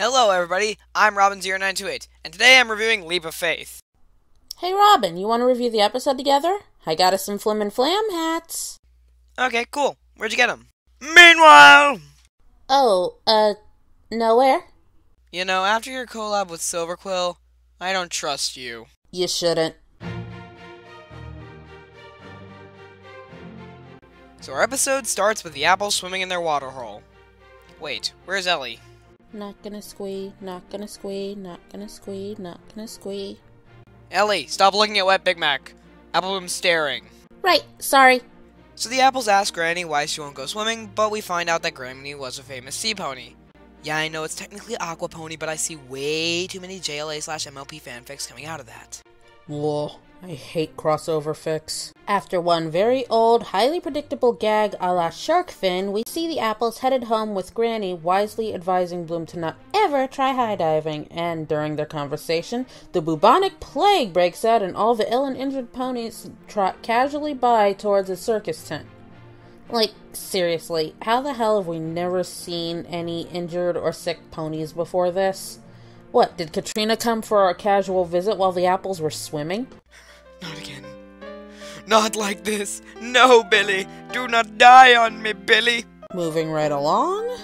Hello everybody, I'm Robin0928, and today I'm reviewing Leap of Faith. Hey Robin, you want to review the episode together? I got us some Flim and Flam hats. Okay, cool. Where'd you get them? Meanwhile! Nowhere? You know, after your collab with Silverquill, I don't trust you. You shouldn't. So our episode starts with the apples swimming in their waterhole. Wait, where's Ellie? Not gonna squee, not gonna squee, not gonna squee, not gonna squee. Ellie, stop looking at Wet Big Mac. Applebloom's staring. Right, sorry. So the apples ask Granny why she won't go swimming, but we find out that Granny was a famous sea pony. Yeah, I know it's technically Aqua Pony, but I see way too many JLA/MLP fanfics coming out of that. Whoa, I hate crossover fics. After one very old, highly predictable gag a la shark fin, we see the apples headed home with Granny wisely advising Bloom to not ever try high diving, and during their conversation, the bubonic plague breaks out and all the ill and injured ponies trot casually by towards a circus tent. Like, seriously, how the hell have we never seen any injured or sick ponies before this? What, did Katrina come for a casual visit while the apples were swimming? Not again. Not like this. No, Billy. Do not die on me, Billy. Moving right along.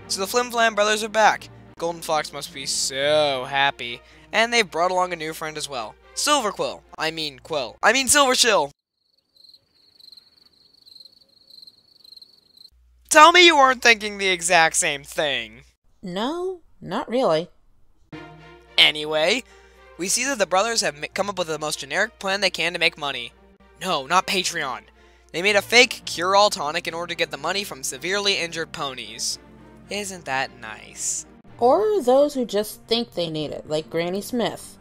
So the Flim Flam brothers are back. Golden Fox must be so happy. And they've brought along a new friend as well. Silverquill. I mean Silvershill. Tell me you weren't thinking the exact same thing. No, not really. Anyway, we see that the brothers have come up with the most generic plan they can to make money. No, not Patreon. They made a fake cure-all tonic in order to get the money from severely injured ponies. Isn't that nice? Or those who just think they need it, like Granny Smith.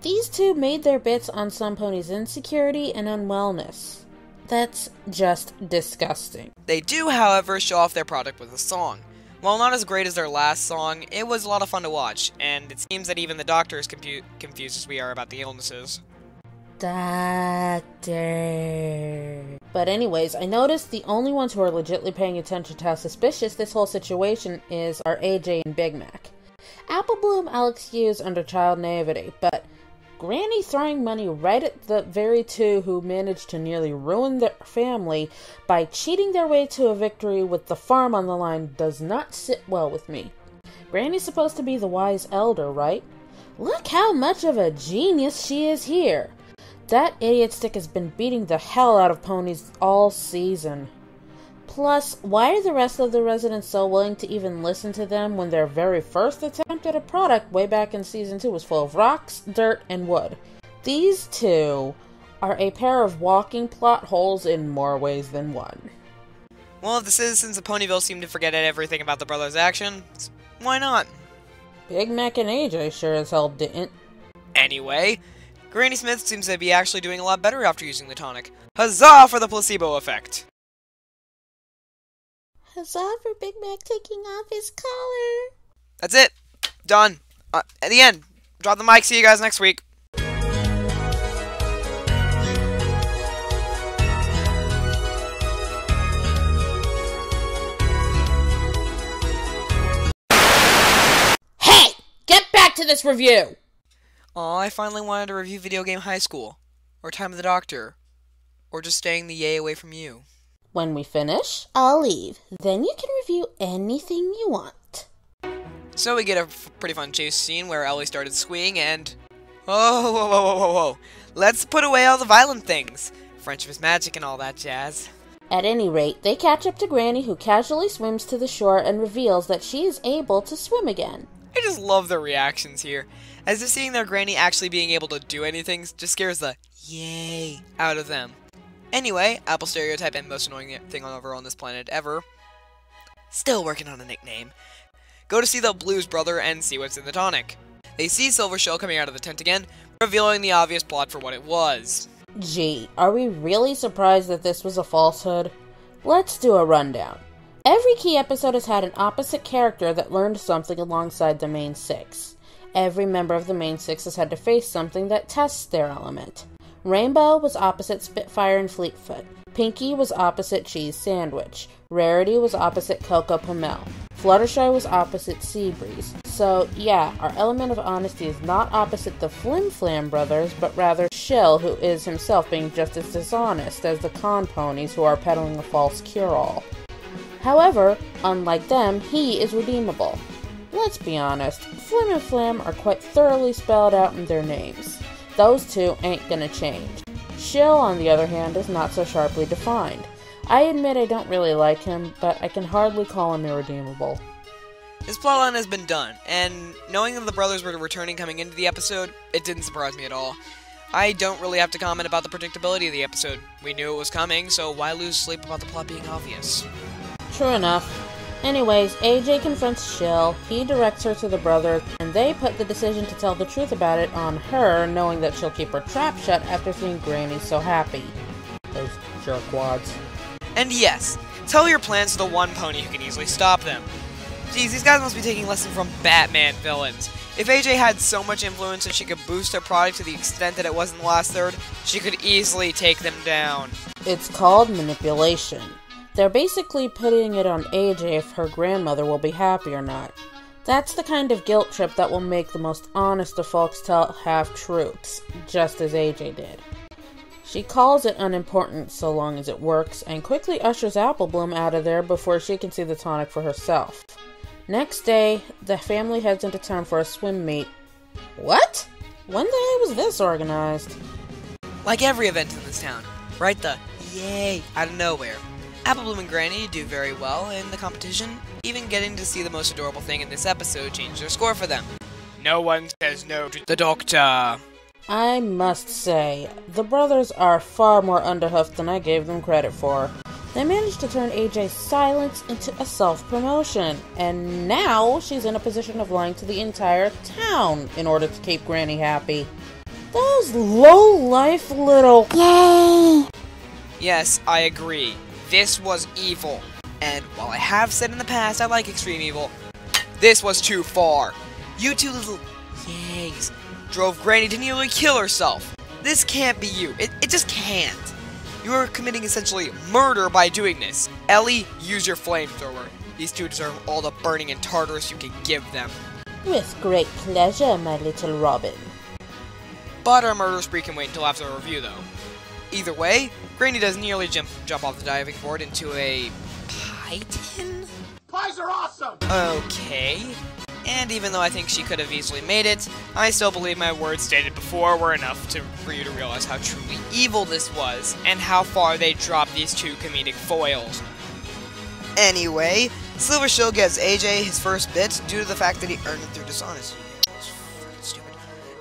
These two made their bits on some ponies' insecurity and unwellness. That's just disgusting. They do, however, show off their product with a song. While not as great as their last song, it was a lot of fun to watch, and it seems that even the doctor is confused as we are about the illnesses. Doctor. But anyways, I noticed the only ones who are legitimately paying attention to how suspicious this whole situation is are AJ and Big Mac. Applebloom I'll excuse under child naivety, but Granny throwing money right at the very two who managed to nearly ruin their family by cheating their way to a victory with the farm on the line does not sit well with me. Granny's supposed to be the wise elder, right? Look how much of a genius she is here. That idiot stick has been beating the hell out of ponies all season. Plus, why are the rest of the residents so willing to even listen to them when their very first attempt at a product way back in Season 2 was full of rocks, dirt, and wood? These two are a pair of walking plot holes in more ways than one. Well, if the citizens of Ponyville seem to forget everything about the brothers' actions, why not? Big Mac and AJ sure as hell didn't. Anyway, Granny Smith seems to be actually doing a lot better after using the tonic. Huzzah for the placebo effect! Huzzah for Big Mac taking off his collar. That's it. Done. At the end. Drop the mic. See you guys next week. Hey! Get back to this review! Aw, I finally wanted to review Video Game High School. Or Time of the Doctor. Or just staying the yay away from you. When we finish, I'll leave. Then you can review anything you want. So we get a pretty fun chase scene where Ellie started squeeing and... Oh, whoa, whoa, whoa, whoa, whoa. Let's put away all the violent things. Friendship is magic and all that jazz. At any rate, they catch up to Granny, who casually swims to the shore and reveals that she is able to swim again. I just love their reactions here. As if seeing their Granny actually being able to do anything just scares the yay out of them. Anyway, Apple stereotype and most annoying thing on this planet ever. Still working on a nickname. Go to see the Blues brother and see what's in the tonic. They see Silvershill coming out of the tent again, revealing the obvious plot for what it was. Gee, are we really surprised that this was a falsehood? Let's do a rundown. Every key episode has had an opposite character that learned something alongside the main six. Every member of the main six has had to face something that tests their element. Rainbow was opposite Spitfire and Fleetfoot. Pinky was opposite Cheese Sandwich. Rarity was opposite Coco Pomel. Fluttershy was opposite Seabreeze. So, yeah, our element of honesty is not opposite the Flim Flam brothers, but rather Shill, who is himself being just as dishonest as the con ponies who are peddling a false cure-all. However, unlike them, he is redeemable. Let's be honest, Flim and Flam are quite thoroughly spelled out in their names. Those two ain't gonna change. Shill, on the other hand, is not so sharply defined. I admit I don't really like him, but I can hardly call him irredeemable. His plotline has been done, and knowing that the brothers were returning coming into the episode, it didn't surprise me at all. I don't really have to comment about the predictability of the episode. We knew it was coming, so why lose sleep about the plot being obvious? True enough. Anyways, AJ confronts Shill, he directs her to the brothers, and they put the decision to tell the truth about it on her, knowing that she'll keep her trap shut after seeing Granny so happy. Those jerkwads. And yes, tell your plans to the one pony who can easily stop them. Geez, these guys must be taking lessons from Batman villains. If AJ had so much influence that she could boost her product to the extent that it was in the last third, she could easily take them down. It's called manipulation. They're basically putting it on AJ if her grandmother will be happy or not. That's the kind of guilt trip that will make the most honest of folks tell half-truths, just as AJ did. She calls it unimportant so long as it works, and quickly ushers Apple Bloom out of there before she can see the tonic for herself. Next day, the family heads into town for a swim meet. What? When the hell was this organized? Like every event in this town, right? The yay out of nowhere. Apple Bloom and Granny do very well in the competition, even getting to see the most adorable thing in this episode change their score for them. No one says no to the doctor. I must say, the brothers are far more underhoofed than I gave them credit for. They managed to turn AJ's silence into a self-promotion, and now she's in a position of lying to the entire town in order to keep Granny happy. Those low-life little... Yay! Yes, I agree. This was evil. And while I have said in the past I like extreme evil, this was too far. You two little yays drove Granny to nearly kill herself. This can't be you. It just can't. You are committing essentially murder by doing this. Ellie, use your flamethrower. These two deserve all the burning and Tartarus you can give them. With great pleasure, my little Robin. But our murder spree can wait until after the review, though. Either way, Granny does nearly jump off the diving board into a pie tin? Pies are awesome! Okay. And even though I think she could have easily made it, I still believe my words stated before were enough for you to realize how truly evil this was, and how far they dropped these two comedic foils. Anyway, Silver Shill gives AJ his first bit due to the fact that he earned it through dishonesty. It was freaking stupid.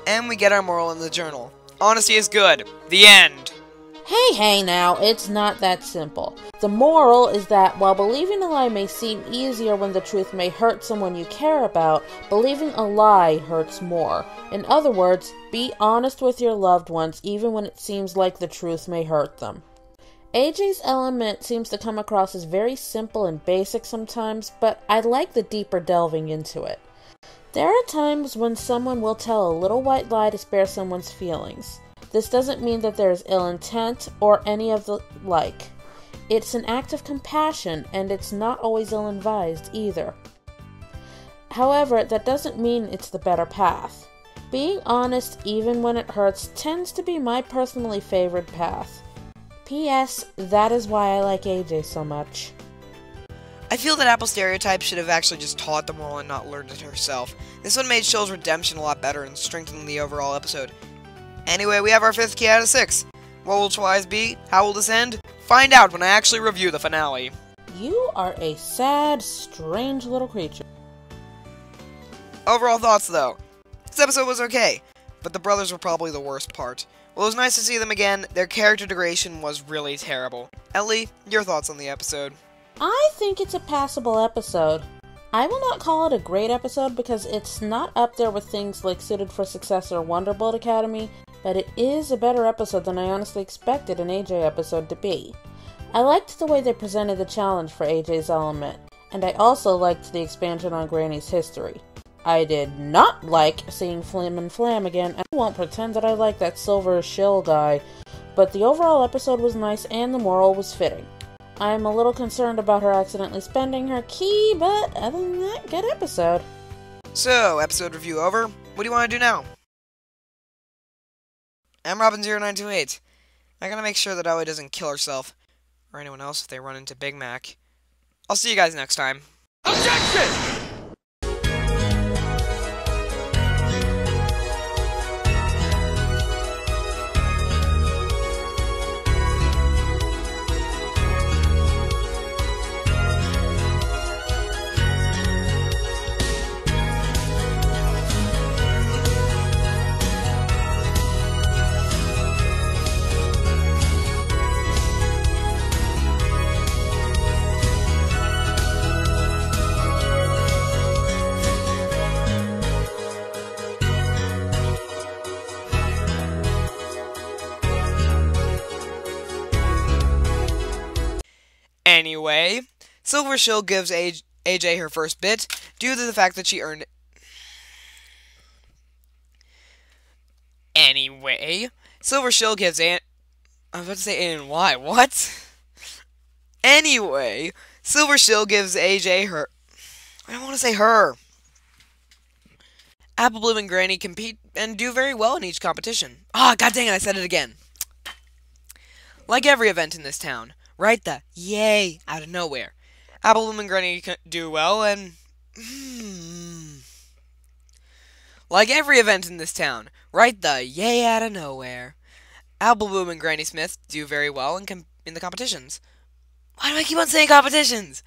And we get our moral in the journal. Honesty is good. The end. Hey now, it's not that simple. The moral is that while believing a lie may seem easier when the truth may hurt someone you care about, believing a lie hurts more. In other words, be honest with your loved ones even when it seems like the truth may hurt them. AJ's element seems to come across as very simple and basic sometimes, but I like the deeper delving into it. There are times when someone will tell a little white lie to spare someone's feelings. This doesn't mean that there is ill intent or any of the like. It's an act of compassion, and it's not always ill-advised either. However, that doesn't mean it's the better path. Being honest even when it hurts tends to be my personally favored path. P.S. That is why I like AJ so much. I feel that Apple Stereotype should have actually just taught the moral and not learned it herself. This one made Shill's redemption a lot better and strengthened the overall episode. Anyway, we have our 5th key out of 6. What will Twice be? How will this end? Find out when I actually review the finale. You are a sad, strange little creature. Overall thoughts, though. This episode was okay, but the brothers were probably the worst part. While it was nice to see them again, their character degradation was really terrible. Ellie, your thoughts on the episode? I think it's a passable episode. I will not call it a great episode because it's not up there with things like Suited for Success or Wonderbolt Academy, but it is a better episode than I honestly expected an AJ episode to be. I liked the way they presented the challenge for AJ's element, and I also liked the expansion on Granny's history. I did not like seeing Flim and Flam again, and I won't pretend that I like that Silver Shill guy, but the overall episode was nice and the moral was fitting. I'm a little concerned about her accidentally spending her key, but other than that, good episode. So, episode review over. What do you want to do now? I'm Robin0928. I gotta make sure that Ellie doesn't kill herself, or anyone else if they run into Big Mac. I'll see you guys next time. Objection! Anyway, Silver Shield gives AJ her first bit due to the fact that she earned it. Anyway, Silver Shield gives I was about to say A and Y. What? Anyway, Silver Shield gives AJ her. I don't want to say her. Apple Bloom and Granny compete and do very well in each competition. Ah, god dang it, I said it again. Like every event in this town, right the yay out of nowhere. Apple Bloom and Granny do well and... Like every event in this town, right the yay out of nowhere. Apple Bloom and Granny Smith do very well in the competitions. Why do I keep on saying competitions?